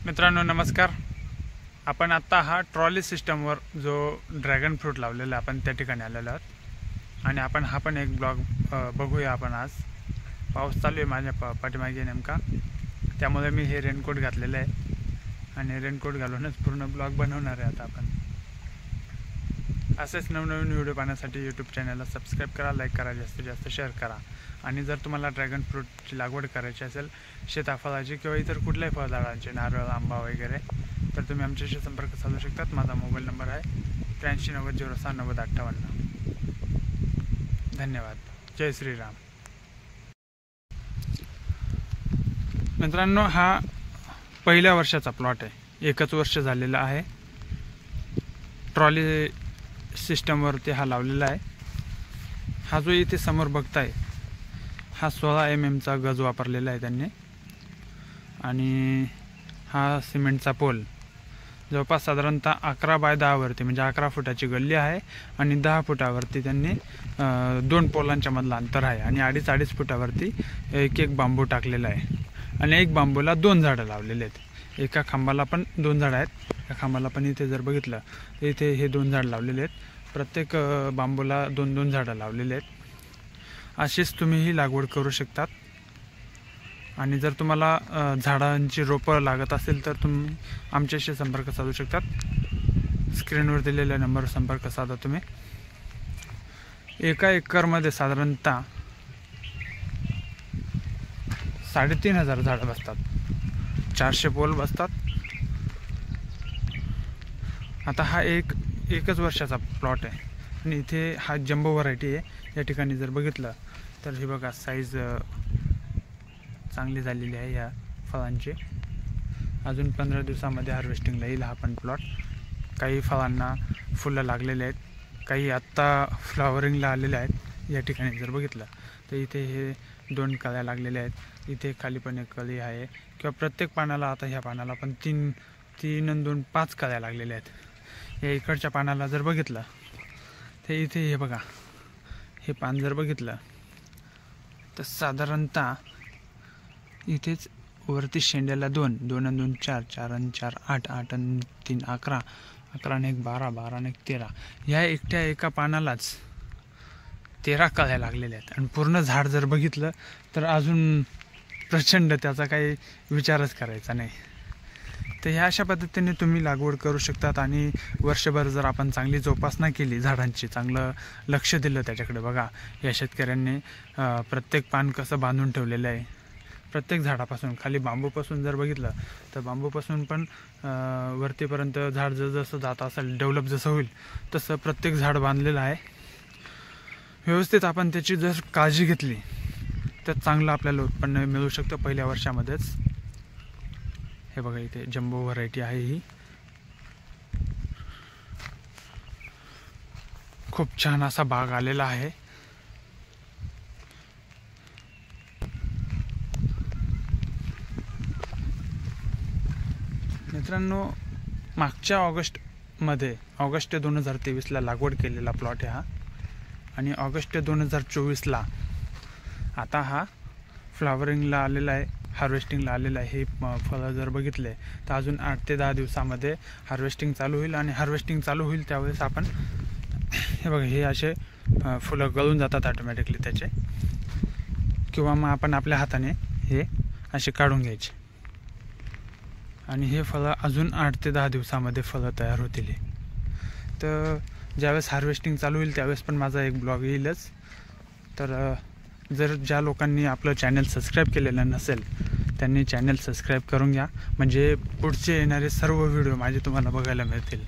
मित्रांनो नमस्कार। आपण आता हा ट्रॉली सिस्टमवर जो ड्रॅगन फ्रूट लावलेला आपण त्या ठिकाणी आलेलो आहोत आणि आपण हा पण एक ब्लॉग बघूया। आपण आज पाऊस चालू आहे माझ्या पाठीमागे नेमका, त्यामुळे मी हे रेनकोट घातलेलं आहे आणि रेनकोट घालूनच पूर्ण ब्लॉग बनवणार आहे। आता आपण असेच नवनवीन व्हिडिओ पाहण्यासाठी यूट्यूब चॅनलला सबस्क्राईब करा, लाईक करा, जास्तीत जास्त शेअर करा। आणि जर तुम्हाला ड्रॅगन फ्रूटची लागवड करायची असेल, सीताफळाची किंवा इतर कुठल्याही फळझाडांचे, नारळ, आंबा वगैरे, तर तुम्ही आमच्याशी संपर्क साधू शकतात। माझा मोबाईल नंबर आहे 8390069058। धन्यवाद। जय श्रीराम। मित्रांनो हा पहिल्या वर्षाचा प्लॉट आहे, एकच वर्ष झालेला आहे। ट्रॉली सिस्टमवरती हा लावलेला आहे। हा जो इथे समोर बघताय हा 16 mm चा गज वापरलेला आहे त्यांनी आणि हा सिमेंटचा पोल जवळपास साधारणतः 11 बाय 10 वरती, म्हणजे 11 फुटाची गल्ली आहे आणि 10 फुटावरती त्यांनी 2 पोलांच्या मधला अंतर आहे आणि 2.5 फुटावरती एक बांबू टाकलेला आहे आणि एक बांबूला 2 झाडं लावलेले आहेत। एका खांबाला पण 2 झाडं आहेत। त्या खांबाला पण इथे जर बघितलं तर इथे हे 2 झाडं लावलेले आहेत। प्रत्येक बांबूला 2-2 झाडं लावलेले आहेत। अशीच तुम्हीही लागवड करू शकतात आणि जर तुम्हाला झाडांची रोपं लागत असेल तर तुम्ही आमच्याशी संपर्क साधू शकतात। स्क्रीनवर दिलेल्या नंबरवर संपर्क साधा तुम्ही। एका एकरमध्ये साधारणतः 3500 झाडं बसतात, 400 पोल बसतात। आता हा एकच वर्षाचा प्लॉट आहे आणि इथे हा जम्बो व्हरायटी आहे। या ठिकाणी जर बघितलं तर हे बघा साईज चांगली झालेली आहे या फळांची। अजून 15 दिवसामध्ये हार्वेस्टिंगला येईल हा पण प्लॉट। काही फळांना फुलं लागलेले आहेत, काही आत्ता फ्लॉवरिंगला आलेले आहेत। या ठिकाणी जर बघितलं तर इथे हे 2 कळ्या लागलेल्या आहेत, इथे खाली पण एक कळी आहे किंवा प्रत्येक पानाला, आता ह्या पानाला पण 3 आणि 2 5 कळ्या लागलेल्या आहेत। या इकडच्या पानाला जर बघितलं तर इथे हे बघा, हे पान जर बघितलं तर साधारणतः इथेच वरती शेंड्याला 2 आणि 2 4, 4 आणि 4 8, 8 आणि 3 11, 11 आणि 1 12, 12 आणि 1 13, ह्या एकट्या एका पानालाच 13 कळ्या लागलेल्या आहेत। आणि पूर्ण झाड जर बघितलं तर अजून प्रचंड, त्याचा काही विचारच करायचा नाही। तर ह्या अशा पद्धतीने तुम्ही लागवड करू शकतात आणि वर्षभर जर आपण चांगली जोपासना केली, झाडांची चांगलं लक्ष दिलं त्याच्याकडे, बघा या शेतकऱ्यांनी प्रत्येक पान कसं बांधून ठेवलेलं आहे। प्रत्येक झाडापासून, खाली बांबूपासून जर बघितलं तर बांबूपासून पण वरतीपर्यंत झाड जसं जात असेल, डेव्हलप जसं होईल तसं प्रत्येक झाड बांधलेलं आहे। व्यवस्थित आपण त्याची जर काळजी घेतली तर चांगलं आपल्याला उत्पन्न मिळू शकतं पहिल्या वर्षामध्येच। हे बघा इथे जम्बो व्हरायटी आहे ही, खूप छान असा बाग आलेला आहे। मित्रांनो मागच्या ऑगस्ट 2023 ला लागवड केलेला प्लॉट आहे हा आणि ऑगस्ट 2024 आता हा फ्लॉवरिंगला आलेला आहे, हार्वेस्टिंगला आलेला आहे। हे फळं जर बघितले तर अजून 8 ते 10 दिवसामध्ये हार्वेस्टिंग चालू होईल आणि हार्वेस्टिंग चालू होईल त्यावेळेस आपण हे बघा, हे असे फुलं गळून जातात ऑटोमॅटिकली त्याचे, किंवा मग आपण आपल्या हाताने हे असे काढून घ्यायचे आणि हे फळं अजून 8 ते 10 दिवसामध्ये फळं तयार होतील। तर ज्यावेळेस हार्वेस्टिंग चालू होईल त्यावेळेस पण माझा एक ब्लॉग येईलच। तर जर ज्या लोकांनी आपलं चॅनल सबस्क्राईब केलेलं नसेल त्यांनी चॅनल सबस्क्राईब करून घ्या, म्हणजे पुढचे येणारे सर्व व्हिडिओ माझे तुम्हाला बघायला मिळतील।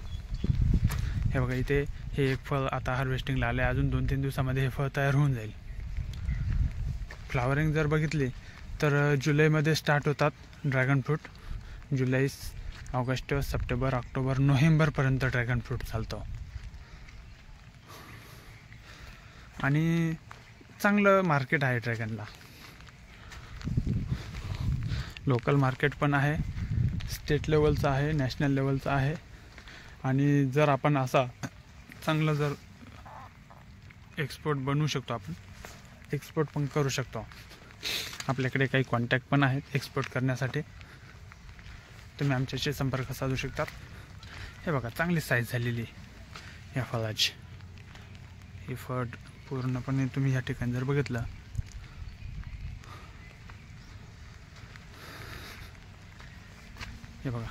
हे बघा इथे हे एक फळ आता हार्वेस्टिंगला आलं आहे, अजून 2-3 दिवसामध्ये हे फळ तयार होऊन जाईल। फ्लॉवरिंग जर बघितली तर जुलैमध्ये स्टार्ट होतात ड्रॅगन फ्रूट। जुलै, ऑगस्ट, सप्टेंबर, ऑक्टोबर, नोव्हेंबरपर्यंत ड्रॅगन फ्रूट चालतो आणि चांगलं मार्केट आहे ड्रॅगनला। लोकल मार्केट पण आहे, स्टेट लेवलचं आहे, नॅशनल लेवलचं आहे आणि जर आपण असा चांगलं जर एक्सपोर्ट बनवू शकतो, आपण एक्सपोर्ट पण करू शकतो। आपल्याकडे काही कॉन्टॅक्ट पण आहेत एक्सपोर्ट करण्यासाठी। तुम्ही आमच्याशी संपर्क साधू शकतात. हे बघा चांगली साईज झालेली आहे या फळाची. ही फळ पूर्णपणे तुम्ही या ठिकाणी जर बघितलं हे बघा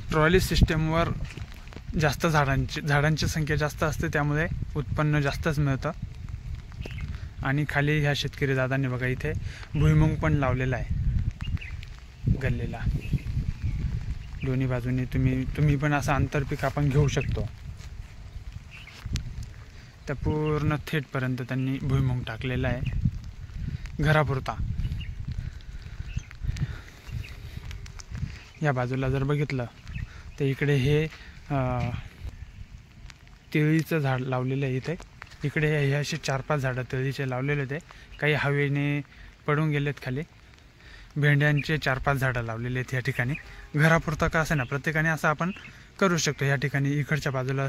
ट्रॉली सिस्टमवर जास्त झाडांची संख्या जास्त असते, त्यामुळे उत्पन्न जास्तच मिळतं. आणि खाली ह्या शेतकरी दादांनी बघा इथे भुईमुग पण लावलेला आहे गल्लेला. दोन्ही बाजूनी तुम्ही पण असं आंतरपीक आपण घेऊ शकतो. त्या पूर्ण थेटपर्यंत त्यांनी भुईमुग टाकलेला आहे घरापुरता. या बाजूला जर बघितलं तर इकडे हे केळीचं झाड लावलेलं आहे. इकडे हे असे 4-5 झाडं केळीचे लावलेले होते, काही हवेने पडून गेलेत खाली. भेंड्यांचे 4-5 झाडं लावलेले आहेत या ठिकाणी घरापुरता. का असं ना, प्रत्येकाने असं आपण करू शकतो. या ठिकाणी इकडच्या बाजूला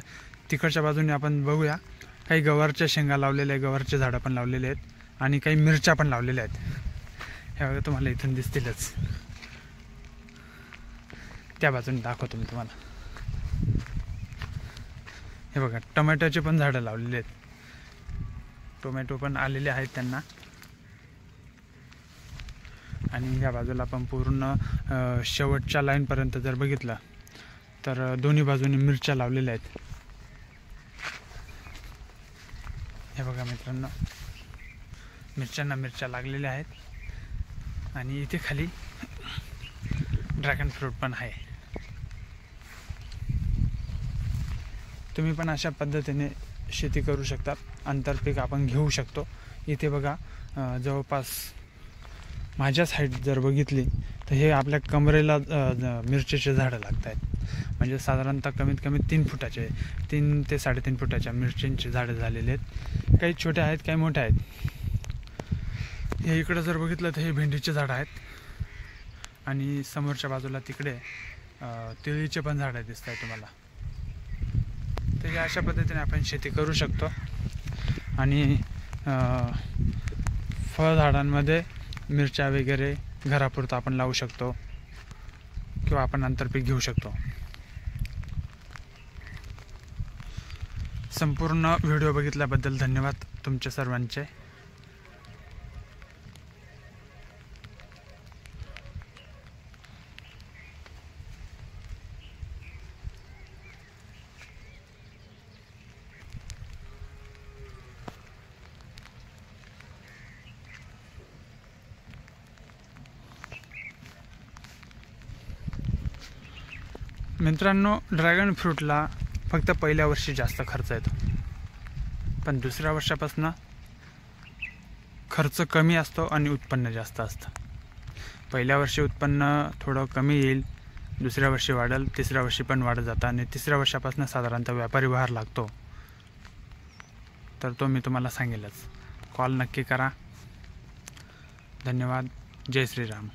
तिकडच्या बाजूने आपण बघूया, काही गवारच्या शेंगा लावलेल्या आहे, गवारचे झाडं पण लावलेले आहेत आणि काही मिरच्या पण लावलेल्या आहेत. ह्या तुम्हाला इथून दिसतीलच. त्या बाजूने दाखवतो मी तुम्हाला. हे बघा टोमॅटोचे पण झाडं लावलेले आहेत, टोमॅटो पण आलेले आहेत त्यांना. आणि या बाजूला पण पूर्ण शेवटच्या लाईनपर्यंत जर बघितलं तर दोन्ही बाजूने मिरच्या लावलेल्या आहेत. हे बघा मित्रांनो, मिरच्या लागलेल्या आहेत. आणि इथे खाली ड्रॅगन फ्रूट पण आहे. तुम्ही पण अशा पद्धतीने शेती करू शकतात, आंतरपीक आपण घेऊ शकतो. इथे बघा जवळपास माझ्या साईड जर बघितली तर हे आपल्या कमरेला मिरचीचे झाडं लागत आहेत. म्हणजे साधारणतः कमीत कमी 3 फुटाचे 3 ते 3.5 फुटाच्या मिरचींची झाडं झालेले आहेत. काही छोट्या आहेत, काही मोठ्या आहेत. हे इकडं जर बघितलं तर हे भेंडीचे झाडं आहेत. आणि समोरच्या बाजूला तिकडे केळीचे पण झाडं दिसत आहेत तुम्हाला. तर अशा पद्धतीने आपण शेती करू शकतो. आणि फळझाडांमध्ये मिरच्या वगैरे घरापुरता आपण लावू शकतो किंवा आपण आंतरपीक घेऊ शकतो. संपूर्ण व्हिडिओ बघितल्याबद्दल धन्यवाद तुमच्या सर्वांचे. मित्रांनो, ड्रॅगन फ्रूटला फक्त पहिल्या वर्षी जास्त खर्च येतो, पण दुसऱ्या वर्षापासून खर्च कमी असतो आणि उत्पन्न जास्त असतं. पहिल्या वर्षी उत्पन्न थोडं कमी येईल, दुसऱ्या वर्षी वाढेल, तिसऱ्या वर्षी पण वाढत जातं आणि तिसऱ्या वर्षापासून साधारणतः व्यापारी बहार लागतो. तर तो मी तुम्हाला सांगेलच. कॉल नक्की करा. धन्यवाद. जय श्रीराम.